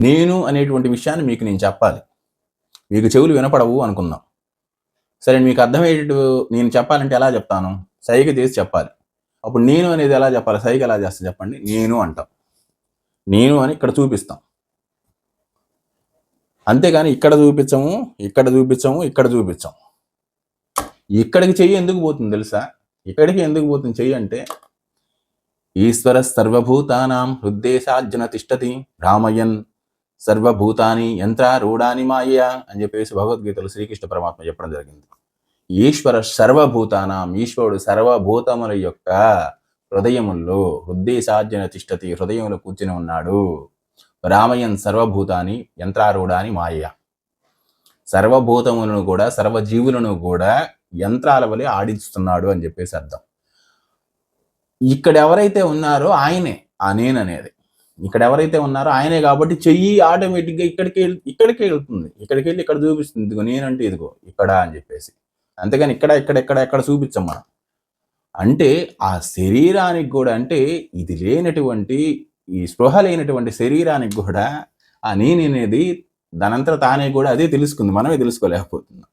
నేను అనేటువంటి విషయాన్ని మీకు నేను చెప్పాలి. మీకు చెవులు వినపడవు అనుకుందాం. సరే మీకు అర్థమయ్యేటట్టు నేను చెప్పాలంటే ఎలా చెప్తాను? సైగ చేసి చెప్పాలి. అప్పుడు నేను అనేది ఎలా చెప్పాలి? సైగ ఎలా చేస్తా చెప్పండి? నేను అంటాం. నేను అని ఇక్కడ చూపిస్తాం. అంతేగాని ఇక్కడ చూపించము, ఇక్కడ చూపించము, ఇక్కడ చూపించం. ఇక్కడికి చెయ్యి ఎందుకు పోతుంది తెలుసా? ఇక్కడికి ఎందుకు పోతుంది చెయ్యి అంటే, ఈశ్వర సర్వభూతానాం హృద్దేశార్జున తిష్టతి రామయన్ సర్వభూతాని యంత్రారూఢాని మాయ అని చెప్పేసి భగవద్గీతలో శ్రీకృష్ణ పరమాత్మ చెప్పడం జరిగింది. ఈశ్వర సర్వభూతానాం, ఈశ్వరుడు సర్వభూతముల యొక్క హృదయముల్లో హృద్దేశార్జున తిష్టతి, హృదయంలో కూర్చుని ఉన్నాడు. రామయన్ సర్వభూతాని యంత్రారూఢాని మాయ, సర్వభూతములను కూడా సర్వజీవులను కూడా యంత్రాల వలె ఆడిస్తున్నాడు అని చెప్పేసి అర్థం. ఇక్కడ ఎవరైతే ఉన్నారో ఆయనే ఆ నేననేది. ఇక్కడ ఎవరైతే ఉన్నారో ఆయనే కాబట్టి చెయ్యి ఆటోమేటిక్గా ఇక్కడికే వెళ్తుంది. ఇక్కడికి వెళ్ళి ఇక్కడ చూపిస్తుంది, ఇదిగో నేనంటే ఇదిగో ఇక్కడ అని చెప్పేసి. అంతేగాని ఎక్కడ చూపించం మనం. అంటే ఆ శరీరానికి కూడా, అంటే ఇది లేనటువంటి, ఈ స్పృహ లేనటువంటి శరీరానికి కూడా ఆ నేననేది దానంతట తానే కూడా అదే తెలుసుకుంది, మనమే తెలుసుకోలేకపోతున్నాం.